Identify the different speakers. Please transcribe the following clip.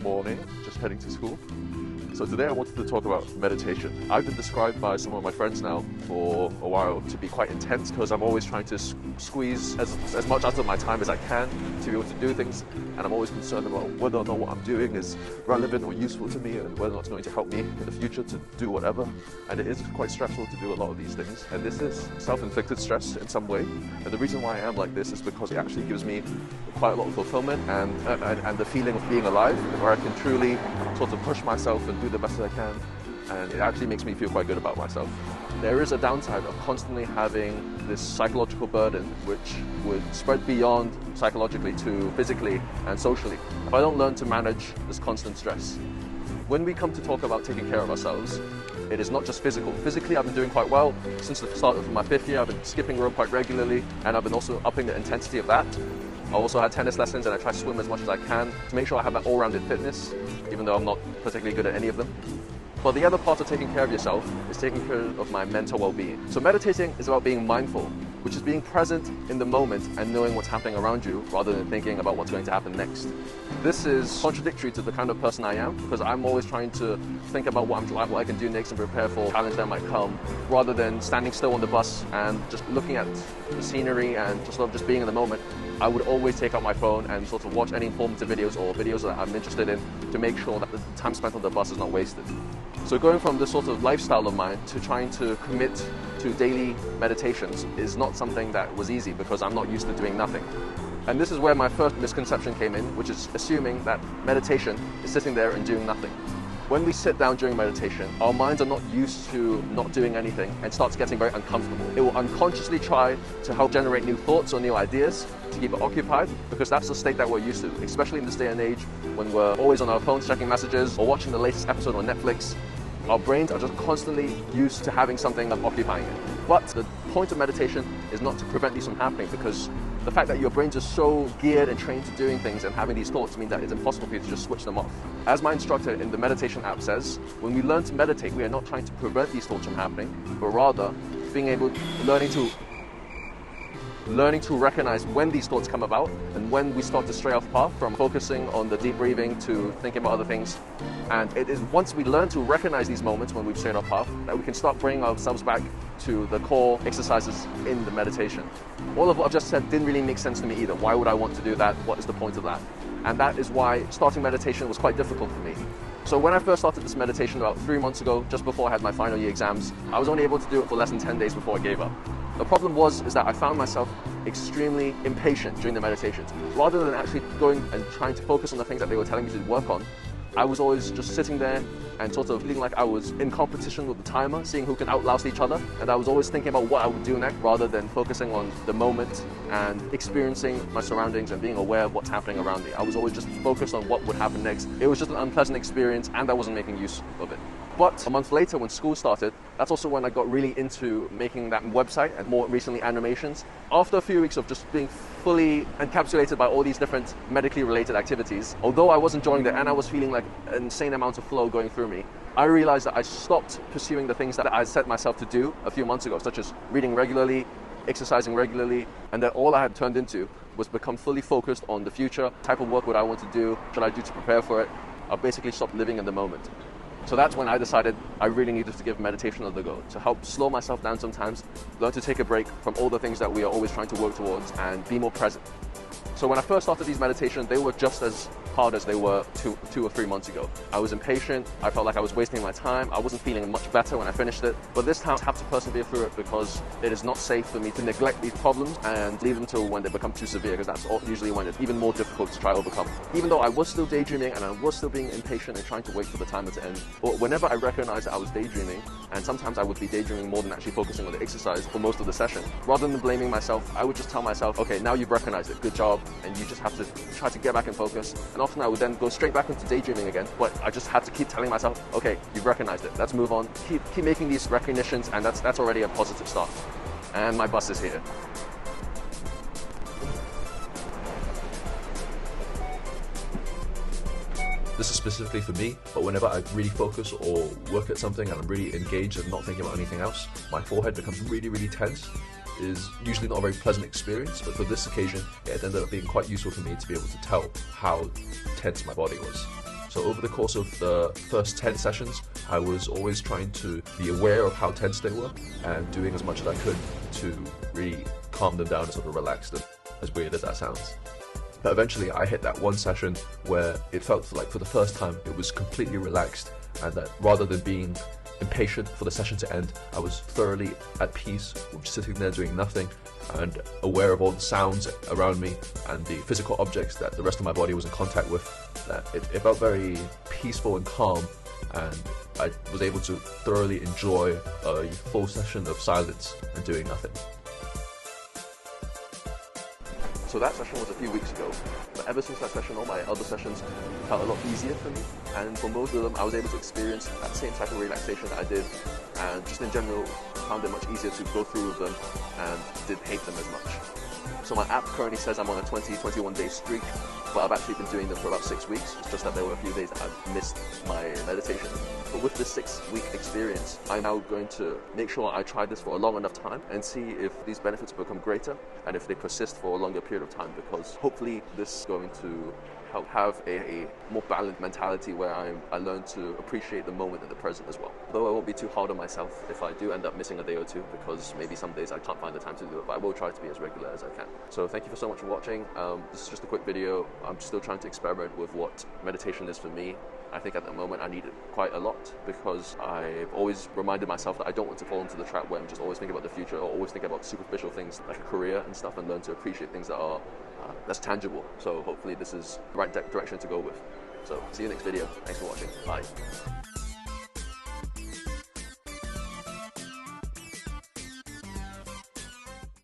Speaker 1: morning, just heading to school. So today I wanted to talk about meditation. I've been described by some of my friends now for a while to be quite intense because I'm always trying to squeeze as much out of my time as I can to be able to do things, and I'm always concerned about whether or not what I'm doing is relevant or useful to me and whether or not it's going to help me in the future to do whatever. And it is quite stressful to do a lot of these things, and this is self-inflicted stress in some way. And the reason why I am like this is because it actually gives me quite a lot of fulfillment and the feeling of being alive, where I can truly sort of push myself and do the best that I can, and it actually makes me feel quite good about myself. There is a downside of constantly having this psychological burden which would spread beyond psychologically to physically and socially if I don't learn to manage this constant stress. When we come to talk about taking care of ourselves, it is not just physical. Physically, I've been doing quite well. Since the start of my 5th year, I've been skipping rope quite regularly, and I've been also upping the intensity of that. I also had tennis lessons, and I try to swim as much as I can to make sure I have that all-rounded fitness, even though I'm not particularly good at any of them. But the other part of taking care of yourself is taking care of my mental well-being. So meditating is about being mindful, which is being present in the moment and knowing what's happening around you rather than thinking about what's going to happen next. This is contradictory to the kind of person I am, because I'm always trying to think about what I can do next and prepare for challenges that might come, rather than standing still on the bus and just looking at the scenery and just being in the moment. I would always take out my phone and sort of watch any informative videos or videos that I'm interested in to make sure that the time spent on the bus is not wasted. So going from this sort of lifestyle of mine to trying to commit to daily meditations is not something that was easy, because I'm not used to doing nothing. And this is where my first misconception came in, which is assuming that meditation is sitting there and doing nothing. When we sit down during meditation, our minds are not used to not doing anything and starts getting very uncomfortable. It will unconsciously try to help generate new thoughts or new ideas to keep it occupied, because that's the state that we're used to, especially in this day and age when we're always on our phones checking messages or watching the latest episode on Netflix. Our brains are just constantly used to having something occupying it. But the point of meditation is not to prevent these from happening, because the fact that your brains are so geared and trained to doing things and having these thoughts means that it's impossible for you to just switch them off. As my instructor in the meditation app says, when we learn to meditate, we are not trying to prevent these thoughts from happening, but rather learning to recognize when these thoughts come about and when we start to stray off path from focusing on the deep breathing to thinking about other things. And it is once we learn to recognize these moments when we've strayed off path that we can start bringing ourselves back to the core exercises in the meditation. All of what I've just said didn't really make sense to me either. Why would I want to do that? What is the point of that? And that is why starting meditation was quite difficult for me. So when I first started this meditation about 3 months ago, just before I had my final year exams, I was only able to do it for less than 10 days before I gave up. The problem is that I found myself extremely impatient during the meditations. Rather than actually going and trying to focus on the things that they were telling me to work on, I was always just sitting there and sort of feeling like I was in competition with the timer, seeing who can outlast each other. And I was always thinking about what I would do next rather than focusing on the moment and experiencing my surroundings and being aware of what's happening around me. I was always just focused on what would happen next. It was just an unpleasant experience, and I wasn't making use of it. But a month later, when school started, that's also when I got really into making that website and more recently animations. After a few weeks of just being fully encapsulated by all these different medically related activities, although I was enjoying it and I was feeling like an insane amount of flow going through me, I realized that I stopped pursuing the things that I set myself to do a few months ago, such as reading regularly, exercising regularly, and that all I had turned into was become fully focused on the future, type of work what I want to do, what should I do to prepare for it. I basically stopped living in the moment. So that's when I decided I really needed to give meditation another go, to help slow myself down sometimes, learn to take a break from all the things that we are always trying to work towards, and be more present. So when I first started these meditations, they were just as hard as they were two or 3 months ago. I was impatient, I felt like I was wasting my time, I wasn't feeling much better when I finished it. But this time I have to persevere through it, because it is not safe for me to neglect these problems and leave them until when they become too severe, because that's usually when it's even more difficult to try to overcome. Even though I was still daydreaming and I was still being impatient and trying to wait for the timer to end, but whenever I recognized that I was daydreaming, and sometimes I would be daydreaming more than actually focusing on the exercise for most of the session, rather than blaming myself, I would just tell myself, okay, now you've recognized it, good job, and you just have to try to get back and focus. And often I would then go straight back into daydreaming again, but I just had to keep telling myself, okay, you've recognized it, let's move on. Keep making these recognitions, and that's already a positive start. And my bus is here.
Speaker 2: This is specifically for me, but whenever I really focus or work at something and I'm really engaged and not thinking about anything else, my forehead becomes really, really tense. It is usually not a very pleasant experience, but for this occasion, it ended up being quite useful for me to be able to tell how tense my body was. So over the course of the first 10 sessions, I was always trying to be aware of how tense they were and doing as much as I could to really calm them down and sort of relax them, as weird as that sounds. But eventually I hit that one session where it felt like for the first time it was completely relaxed, and that rather than being impatient for the session to end, I was thoroughly at peace with just sitting there doing nothing and aware of all the sounds around me and the physical objects that the rest of my body was in contact with. That it felt very peaceful and calm, and I was able to thoroughly enjoy a full session of silence and doing nothing.
Speaker 1: So that session was a few weeks ago, but ever since that session, all my other sessions felt a lot easier for me, and for most of them I was able to experience that same type of relaxation that I did, and just in general found it much easier to go through with them and didn't hate them as much. So my app currently says I'm on a 21 day streak, but I've actually been doing them for about 6 weeks. It's just that there were a few days that I've missed my meditation. But with this 6-week experience, I'm now going to make sure I try this for a long enough time and see if these benefits become greater and if they persist for a longer period of time, because hopefully this is going to help have a more balanced mentality where I learn to appreciate the moment in the present as well. Though I won't be too hard on myself if I do end up missing a day or two, because maybe some days I can't find the time to do it, but I will try to be as regular as I can. So thank you so much for watching. This is just a quick video. I'm still trying to experiment with what meditation is for me. I think at the moment I need it quite a lot, because I've always reminded myself that I don't want to fall into the trap where I'm just always thinking about the future or always thinking about superficial things like a career and stuff, and learn to appreciate things that are that's tangible. So hopefully this is the right direction to go with. So see you next video. Thanks for watching. Bye.